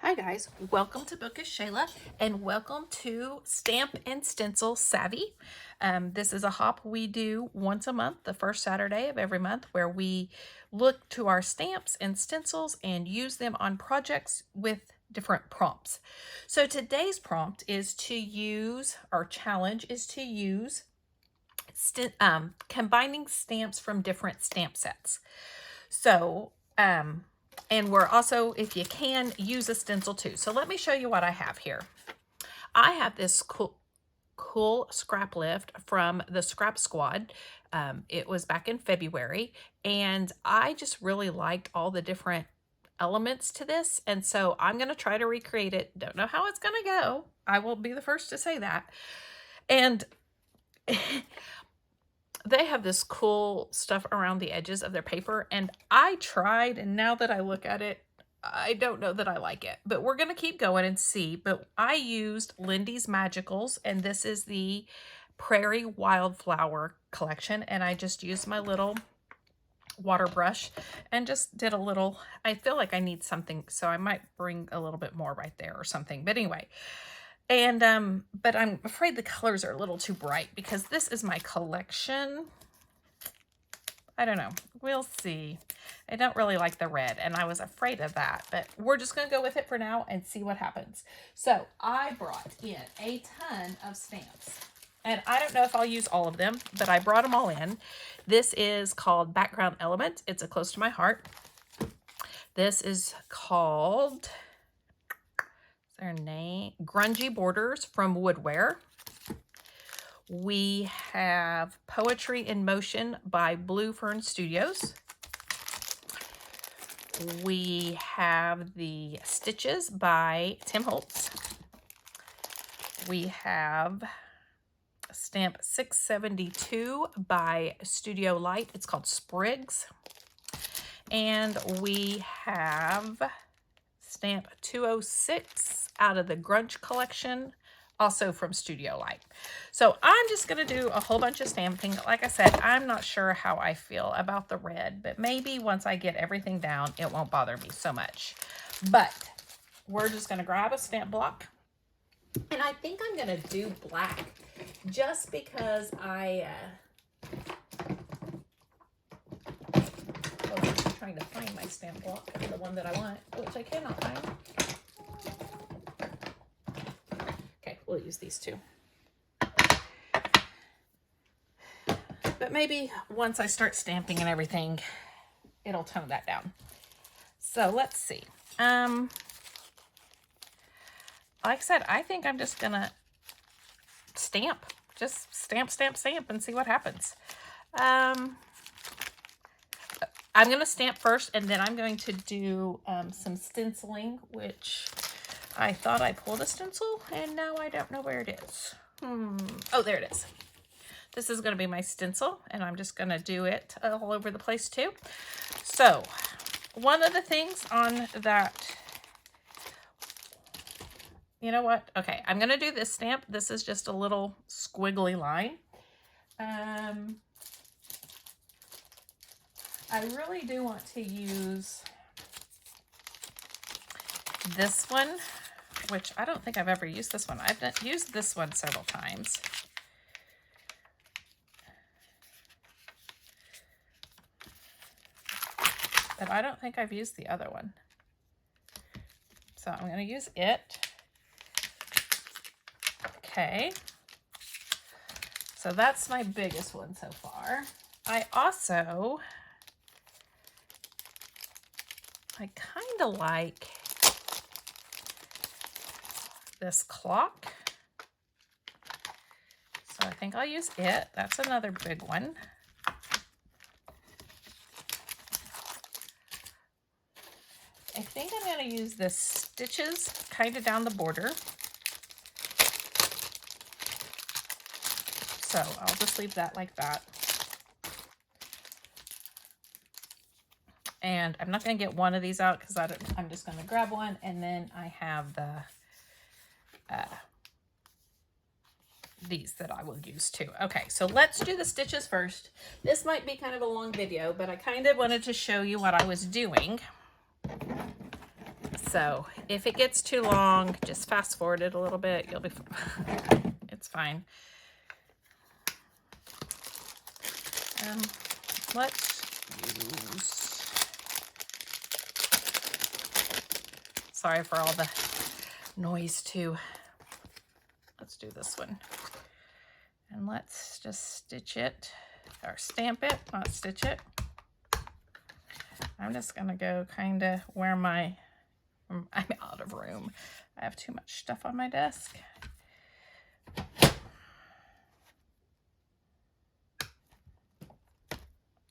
Hi guys, welcome to Bookish Shayla and welcome to Stamp and Stencil Savvy. This is a hop we do once a month, the first Saturday of every month, where we look to our stamps and stencils and use them on projects with different prompts. So today's prompt is to use, our challenge is to use combining stamps from different stamp sets. So, and we're also, if you can, use a stencil too. So let me show you what I have here. I have this cool scrap lift from the Scrap Squad. It was back in February, and I just really liked all the different elements to this. And so I'm going to try to recreate it. Don't know how it's going to go. I will be the first to say that. And they have this cool stuff around the edges of their paper, and I tried, and now that I look at it, I don't know that I like it, but we're going to keep going and see. But I used Lindy's Magicals, and this is the Prairie Wildflower collection, and I just used my little water brush and just did a little, I feel like I need something, so I might bring a little bit more right there or something, but anyway. And, but I'm afraid the colors are a little too bright because this is my collection. I don't know. We'll see. I don't really like the red, and I was afraid of that, but we're just going to go with it for now and see what happens. So I brought in a ton of stamps, and I don't know if I'll use all of them, but I brought them all in. This is called Background Element. It's a close to my heart. This is called, their name, Grungy Borders from Woodware. We have Poetry in Motion by Blue Fern Studios. We have the Stitches by Tim Holtz. We have stamp 672 by Studio Light. It's called Sprigs. And we have stamp 206 out of the Grunge collection, also from Studio Light. So I'm just going to do a whole bunch of stamping. Like I said, I'm not sure how I feel about the red, but maybe once I get everything down, it won't bother me so much. But we're just going to grab a stamp block. And I think I'm going to do black just because I'm trying to find my stamp block, the one that I want, which I cannot find. Okay, we'll use these two. But maybe once I start stamping and everything, it'll tone that down. So let's see. Like I said, I think I'm just gonna stamp. Just stamp, stamp, stamp and see what happens. I'm going to stamp first, and then I'm going to do some stenciling, which I thought I pulled a stencil, and now I don't know where it is. Oh, there it is. This is going to be my stencil, and I'm just going to do it all over the place too. So, one of the things on that, you know what? Okay, I'm going to do this stamp. This is just a little squiggly line. I really do want to use this one, which I don't think I've ever used this one. I've used this one several times. But I don't think I've used the other one. So I'm going to use it. Okay. So that's my biggest one so far. I kind of like this clock. So I think I'll use it. That's another big one. I think I'm going to use the stitches kind of down the border. So I'll just leave that like that. And I'm not going to get one of these out because I'm just going to grab one. And then I have the these that I will use too. Okay, so let's do the stitches first. This might be kind of a long video, but I kind of wanted to show you what I was doing. So if it gets too long, just fast forward it a little bit. You'll be fine. It's fine. Let's use, sorry for all the noise too. Let's do this one. And let's just stitch it, or stamp it, not stitch it. I'm just gonna go kind of where I'm out of room. I have too much stuff on my desk.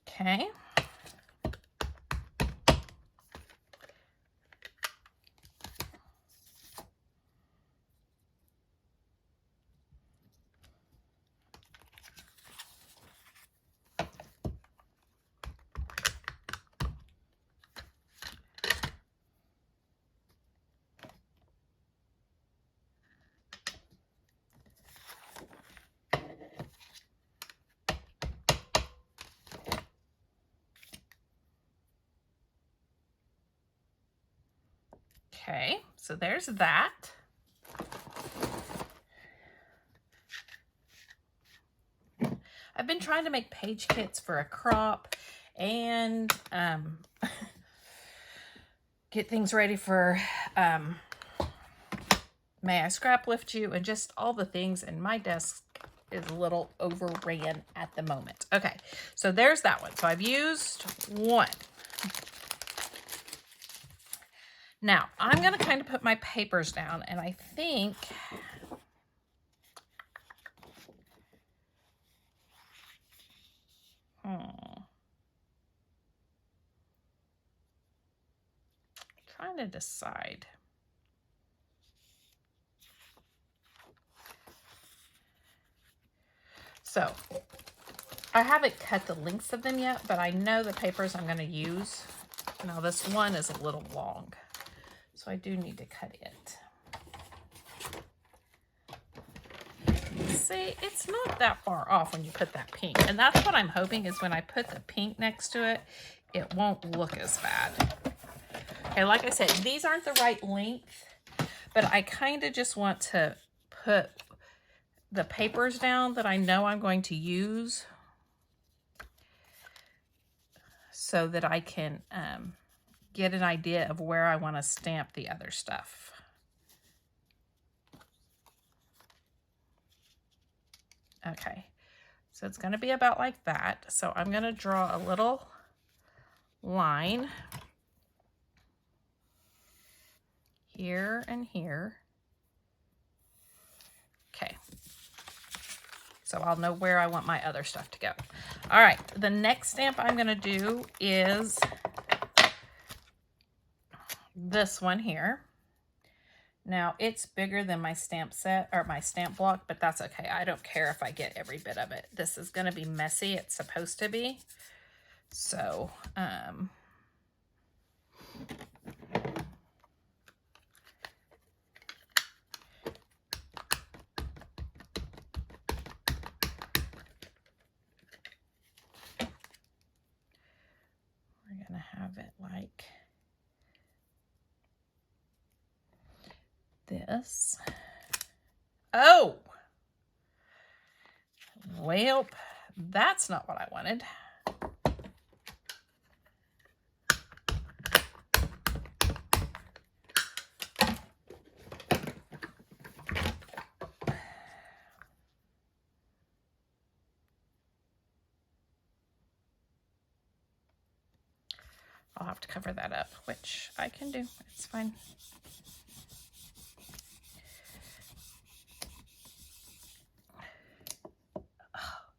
Okay. Okay, so there's that. I've been trying to make page kits for a crop and get things ready for May I Scrap Lift You, and just all the things, and my desk is a little overran at the moment. Okay, so there's that one. So I've used one. Now, I'm going to kind of put my papers down, and I think trying to decide. So, I haven't cut the lengths of them yet, but I know the papers I'm going to use. Now, this one is a little long, so I do need to cut it. See, it's not that far off when you put that pink. And that's what I'm hoping, is when I put the pink next to it, it won't look as bad. Okay, like I said, these aren't the right length, but I kind of just want to put the papers down that I know I'm going to use so that I can get an idea of where I want to stamp the other stuff. Okay, so it's going to be about like that. So I'm going to draw a little line here and here. Okay, so I'll know where I want my other stuff to go. All right, the next stamp I'm going to do is this one here. Now, it's bigger than my stamp set, or my stamp block, but that's okay. I don't care if I get every bit of it. This is going to be messy. It's supposed to be. So, we're going to have it like this. Oh, well, that's not what I wanted. I'll have to cover that up, which I can do. It's fine.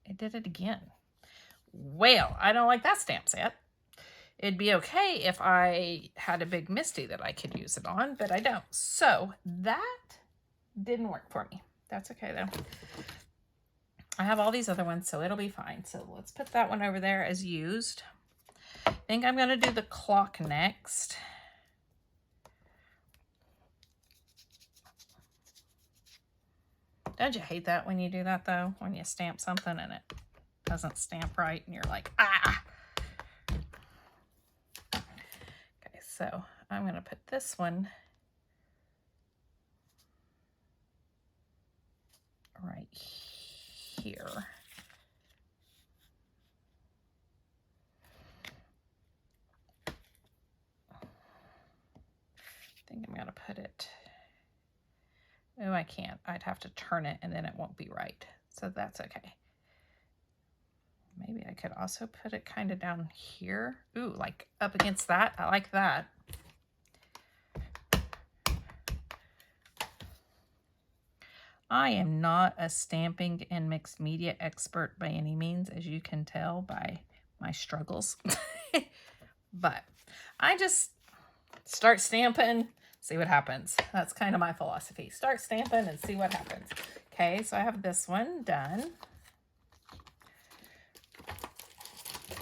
I did it again. Well, I don't like that stamp set. It'd be okay if I had a big Misty that I could use it on, but I don't. So that didn't work for me. That's okay though. I have all these other ones, so it'll be fine. So let's put that one over there as used. I think I'm going to do the clock next. Don't you hate that when you do that though? When you stamp something and it doesn't stamp right and you're like, ah! Okay, so I'm going to put this one right here. I think I'm gonna put it, oh, I can't. I'd have to turn it and then it won't be right. So that's okay. Maybe I could also put it kind of down here. Ooh, like up against that. I like that. I am not a stamping and mixed media expert by any means, as you can tell by my struggles. But I just start stamping, see what happens. That's kind of my philosophy. Start stamping and see what happens. Okay, so I have this one done.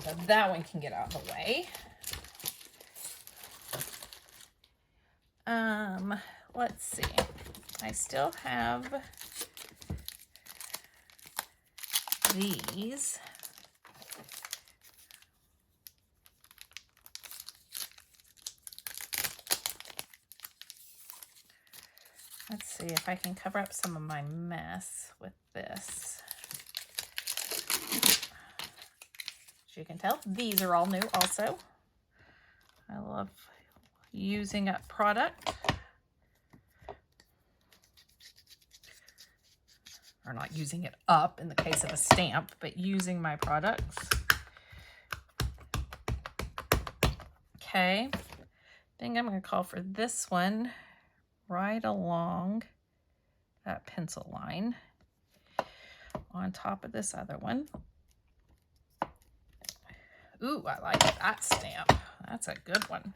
So that one can get out of the way. Let's see. I still have these. Let's see if I can cover up some of my mess with this. As you can tell, these are all new also. I love using up product. Or not using it up in the case of a stamp, but using my products. Okay, I think I'm going to call for this one right along that pencil line on top of this other one. Ooh, I like that stamp. That's a good one.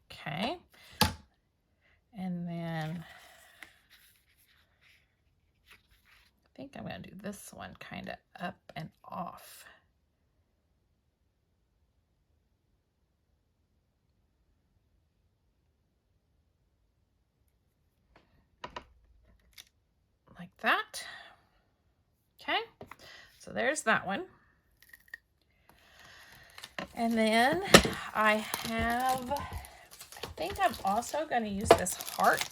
Okay, and then I think I'm going to do this one kind of up and off. Like that. Okay, so there's that one. And then I think I'm also going to use this heart.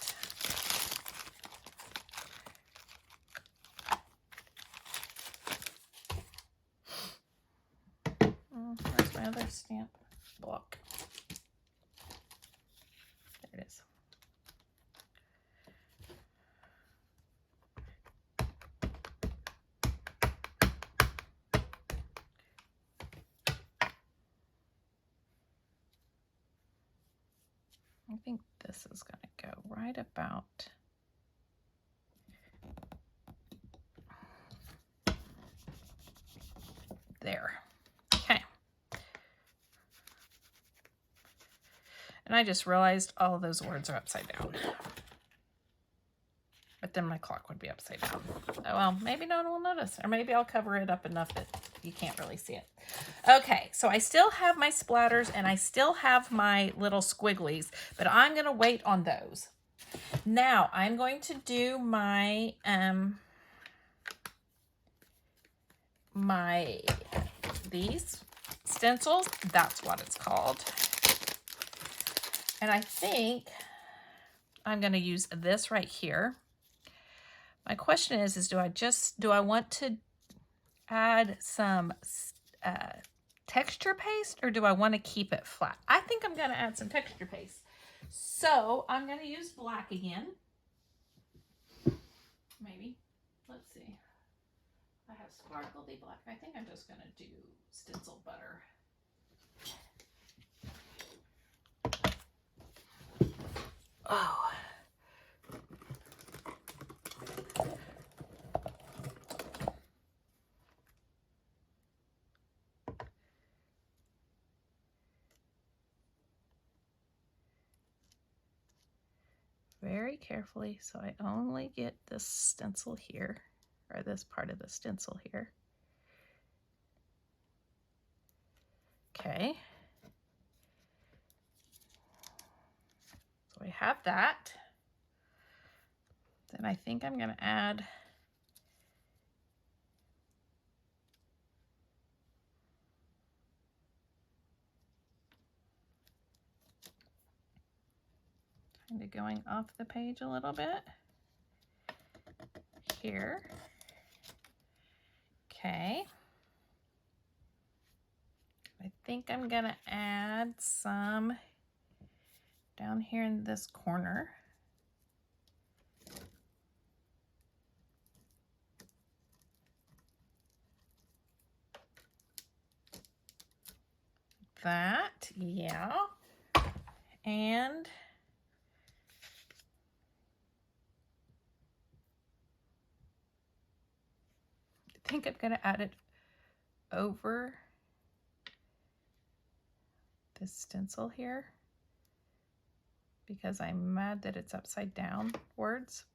Where's my other stamp block? There it is. I think this is going to go right about there. Okay. And I just realized all of those words are upside down. But then my clock would be upside down. Oh, well, maybe no one will notice. Or maybe I'll cover it up enough that you can't really see it. Okay, so I still have my splatters and I still have my little squigglies, but I'm going to wait on those. Now, I'm going to do my, these stencils. That's what it's called. And I think I'm going to use this right here. My question is do I want to add some texture paste or do I want to keep it flat? I think I'm going to add some texture paste. So I'm going to use black again. Maybe. Let's see. I have sparkly black. I think I'm just going to do stencil butter. Oh. Very carefully so I only get this stencil here, or this part of the stencil here. Okay. So we have that. Then I think I'm going to add Kind of going off the page a little bit here. Okay. I think I'm gonna add some down here in this corner. That, yeah. And I think I'm gonna add it over this stencil here because I'm mad that it's upside downwards.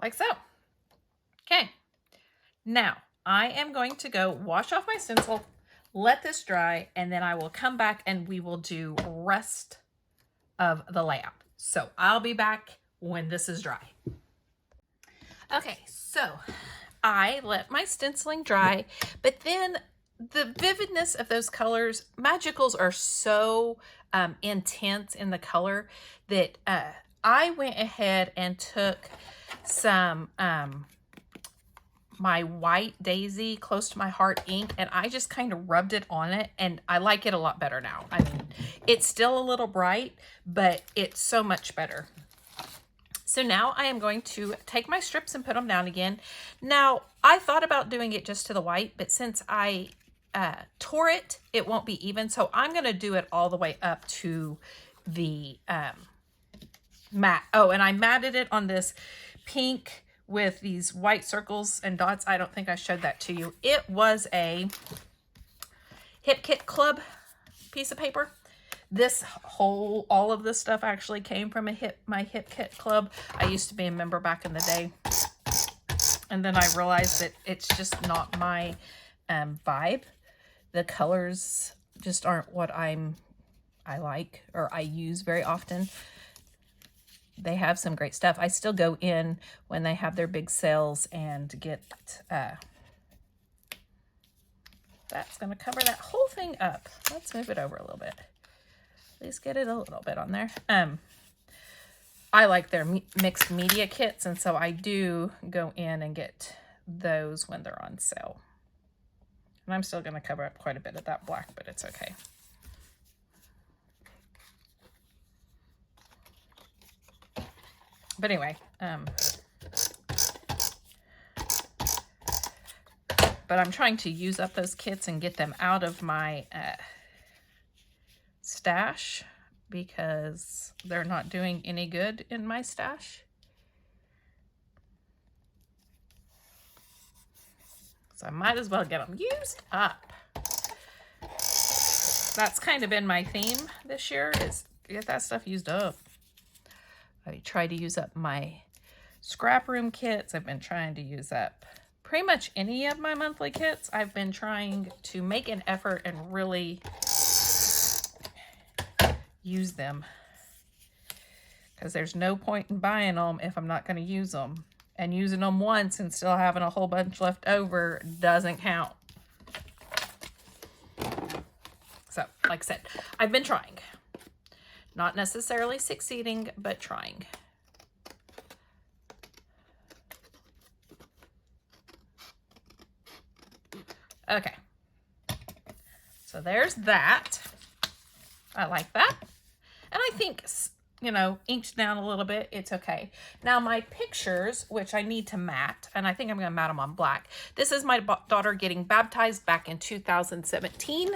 Like so. Okay, now I am going to go wash off my stencil, let this dry, and then I will come back and we will do rest of the layout. So I'll be back when this is dry. Okay, so I let my stenciling dry, but then the vividness of those colors, magicals are so intense in the color that I went ahead and took some my white daisy close to my heart ink, and I just kind of rubbed it on it, and I like it a lot better now. I mean, it's still a little bright, but it's so much better. So now I am going to take my strips and put them down again. Now, I thought about doing it just to the white, but since I tore it, it won't be even. So I'm going to do it all the way up to the matte. Oh, and I matted it on this pink with these white circles and dots. I don't think I showed that to you. It was a Hip Kit Club piece of paper. This whole, all of this stuff actually came from my Hip Kit Club. I used to be a member back in the day. And then I realized that it's just not my vibe. The colors just aren't what I like or I use very often. They have some great stuff. I still go in when they have their big sales and get, that's going to cover that whole thing up. Let's move it over a little bit. At least get it a little bit on there. I like their mixed media kits, and so I do go in and get those when they're on sale. And I'm still going to cover up quite a bit of that black, but it's okay. But anyway, but I'm trying to use up those kits and get them out of my stash because they're not doing any good in my stash. So I might as well get them used up. That's kind of been my theme this year, is get that stuff used up. I try to use up my scrap room kits. I've been trying to use up pretty much any of my monthly kits. I've been trying to make an effort and really use them, because there's no point in buying them if I'm not going to use them. And using them once and still having a whole bunch left over doesn't count. So, like I said, I've been trying. Not necessarily succeeding, but trying. Okay. So there's that. I like that. And I think, you know, inked down a little bit, it's okay. Now my pictures, which I need to matte, and I think I'm going to matte them on black. This is my daughter getting baptized back in 2017.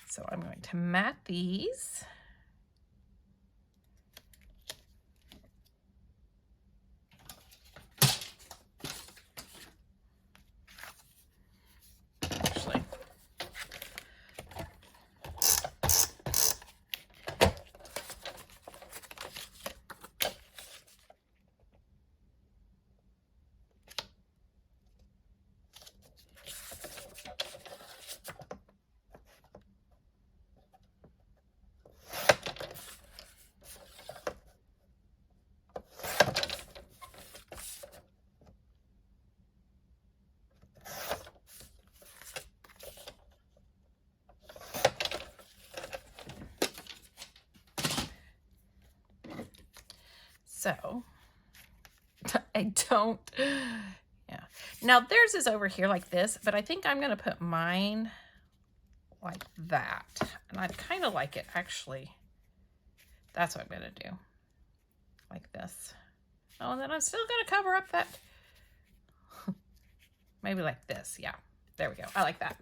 So I'm going to matte these. Actually, So I don't, yeah. Now theirs is over here like this, but I think I'm going to put mine like that. And I kind of like it, actually. That's what I'm going to do. Like this. Oh, and then I'm still going to cover up that. Maybe like this. Yeah. There we go. I like that.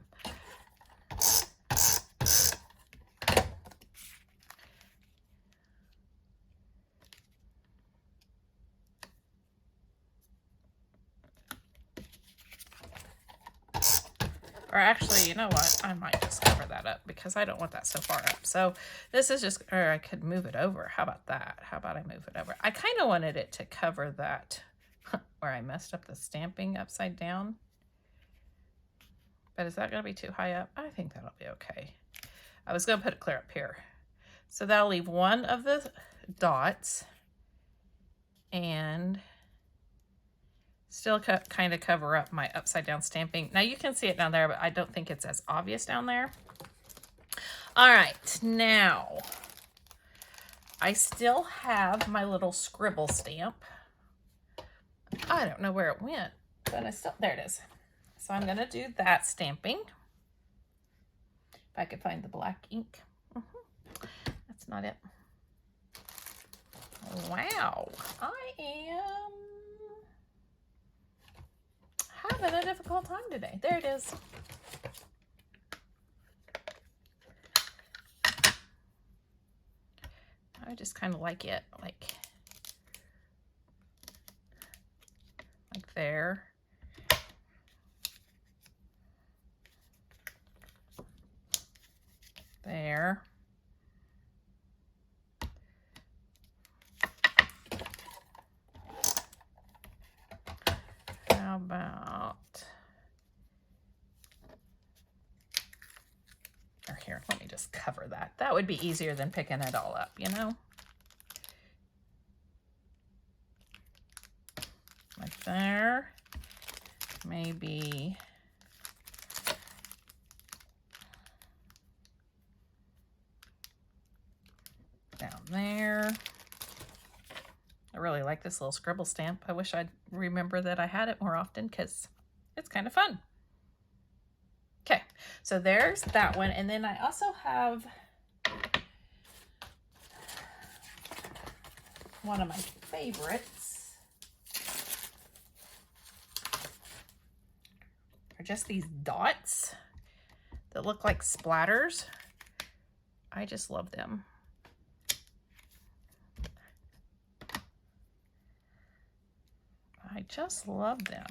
Or actually, you know what? I might just cover that up because I don't want that so far up. So this is just, or I could move it over. How about that? How about I move it over? I kind of wanted it to cover that where I messed up the stamping upside down. But is that going to be too high up? I think that'll be okay. I was going to put it clear up here. So that'll leave one of the dots and still kind of cover up my upside down stamping. Now you can see it down there, but I don't think it's as obvious down there. All right, now I still have my little scribble stamp. I don't know where it went, but there it is. So I'm gonna do that stamping. If I could find the black ink. That's not it. Wow, I am having a difficult time today. There it is. I just kind of like it, like there. There. How about, or here, let me just cover that. That would be easier than picking it all up, you know? Like there. Maybe down there. I really like this little scribble stamp. I wish I'd remember that I had it more often because it's kind of fun. Okay, so there's that one. And then I also have one of my favorites. Are just these dots that look like splatters. I just love them. I just love them.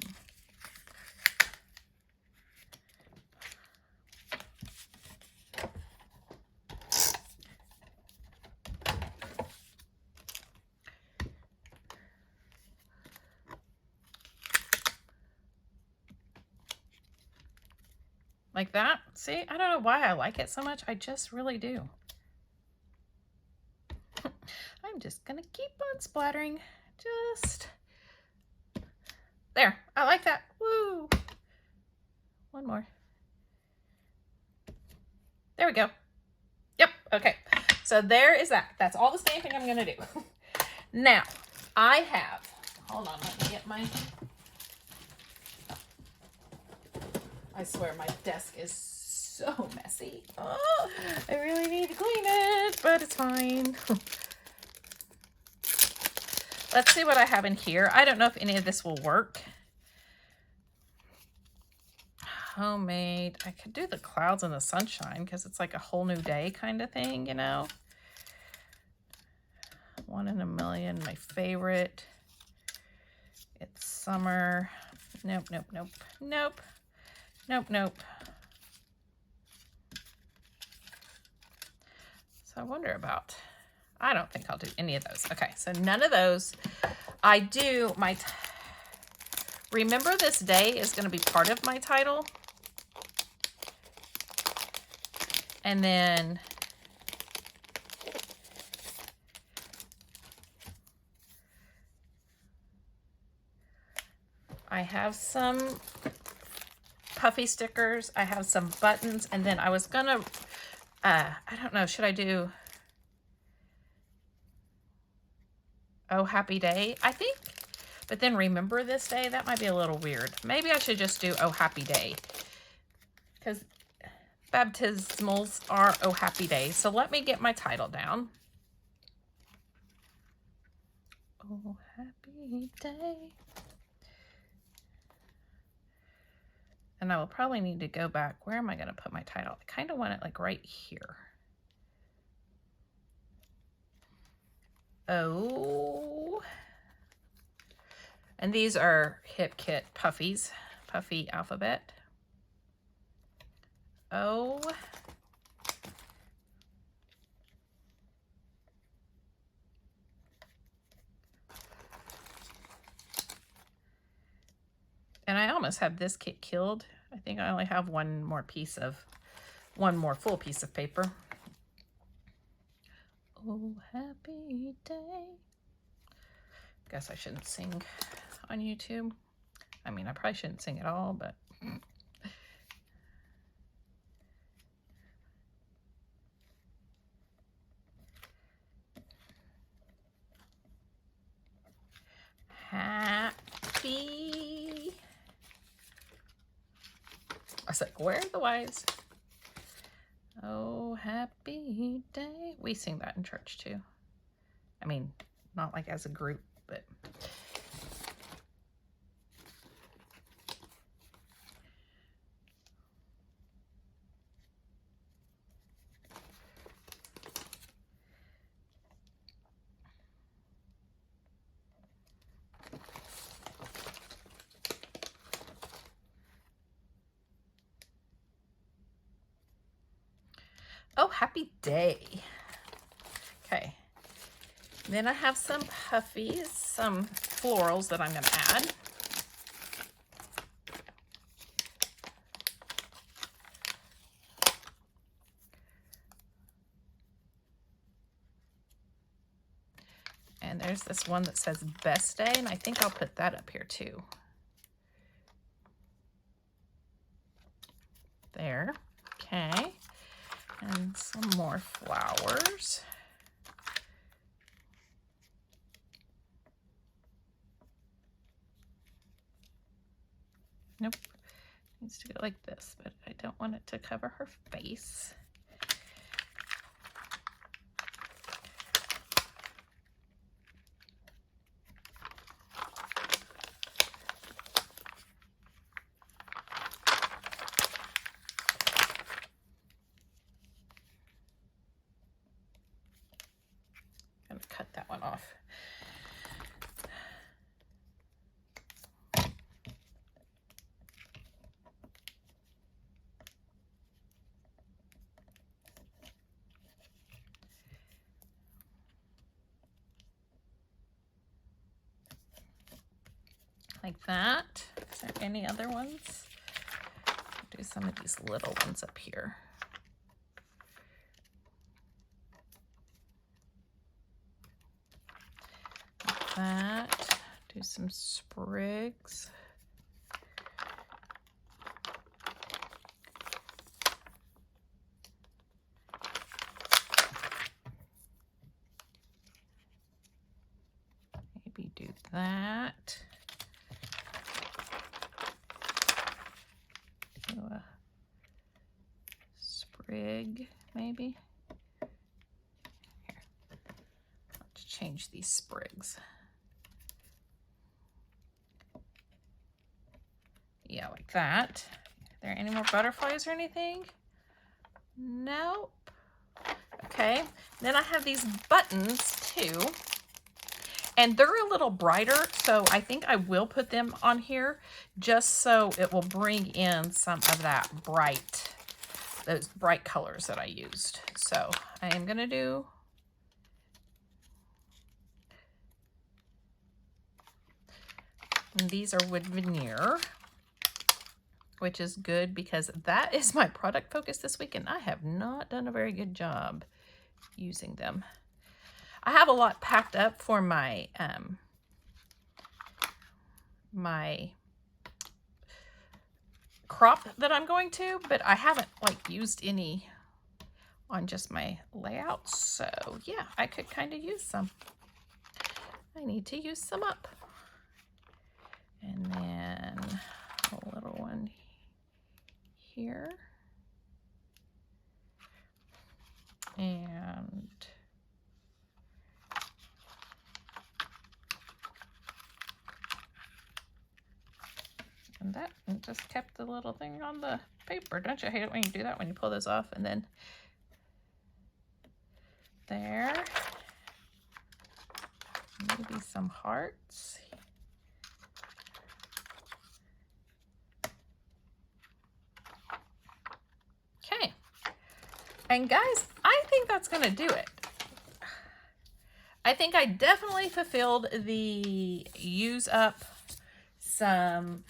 Like that. See, I don't know why I like it so much. I just really do. I'm just gonna keep on splattering. Just there. I like that. Woo. One more. There we go. Yep. Okay. So there is that. That's all the stamping I'm gonna do. Now, I have, hold on, let me get my, I swear my desk is so messy. Oh, I really need to clean it, but it's fine. Let's see what I have in here. I don't know if any of this will work. Homemade. I could do the clouds and the sunshine because it's like a whole new day kind of thing, you know. 1 in a million, my favorite. It's summer. Nope, nope, nope, nope, nope, nope. So I wonder about, I don't think I'll do any of those. Okay, so none of those. I do my, remember this day is going to be part of my title. And then I have some puffy stickers. I have some buttons. And then I was going to, I don't know, should I do, Oh, happy day, I think. But then remember this day, that might be a little weird. Maybe I should just do oh, happy day. Because baptismals are oh, happy day. So let me get my title down. Oh, happy day. And I will probably need to go back. Where am I going to put my title? I kind of want it like right here. Oh. And these are Hip Kit Puffies. Puffy alphabet. Oh. And I almost have this kit killed. I think I only have one more full piece of paper. Oh, happy day. Guess I shouldn't sing on YouTube. I mean, I probably shouldn't sing at all, but happy. I was like, where are the Y's? Oh, happy day. We sing that in church too. I mean, not like as a group, but. Oh, happy day. Okay. Then I have some puffies, some florals that I'm going to add. And there's this one that says best day, and I think I'll put that up here too. There. Okay. And some more flowers. Nope. Needs to go like this, but I don't want it to cover her face. I'm gonna cut that one off. Like that. Is there any other ones? I'll do some of these little ones up here. Like that. Do some sprigs. Maybe do that. Do a sprig, maybe. Here. Let's change these sprigs. Yeah, like that. Are there any more butterflies or anything? Nope. Okay, then I have these buttons too. And they're a little brighter, so I think I will put them on here just so it will bring in some of that those bright colors that I used. So I am gonna do and these are wood veneer, which is good because that is my product focus this week and I have not done a very good job using them. I have a lot packed up for my my crop that I'm going to, but I haven't like used any on just my layout. So yeah, I could kind of use some. I need to use some up. And then a little one here. And that just kept the little thing on the paper. Don't you hate it when you do that, when you pull those off? And then there. Maybe some hearts. Okay. And guys, I think that's going to do it. I think I definitely fulfilled the use up some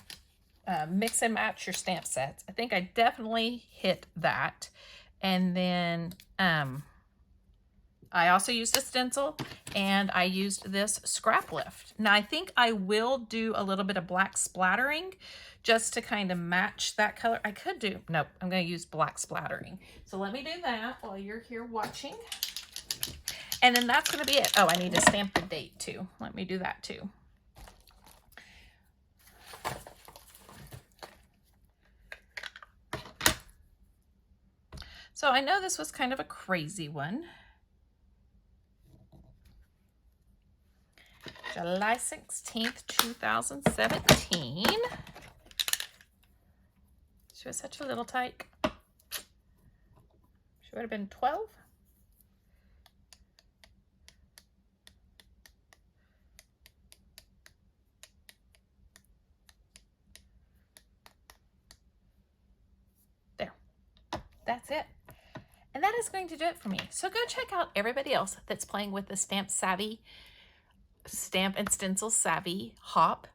mix and match your stamp sets. I think I definitely hit that. And then I also used a stencil, and I used this scrap lift. Now I think I will do a little bit of black splattering just to kind of match that color. I could do, nope, I'm going to use black splattering. So let me do that while you're here watching. And then that's going to be it. Oh, I need to stamp the date too. Let me do that too. So I know this was kind of a crazy one. July 16th, 2017. She was such a little tyke. She would have been 12. There. That's it. And that is going to do it for me. So go check out everybody else that's playing with the Stamp Savvy, Stamp and Stencil Savvy hop.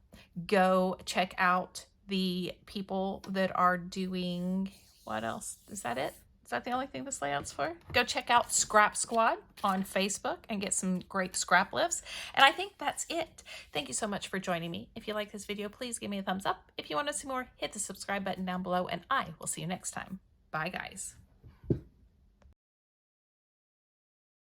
Go check out the people that are doing, what else? Is that it? Is that the only thing this layout's for? Go check out Scrap Squad on Facebook and get some great scrap lifts. And I think that's it. Thank you so much for joining me. If you like this video, please give me a thumbs up. If you want to see more, hit the subscribe button down below, and I will see you next time. Bye, guys.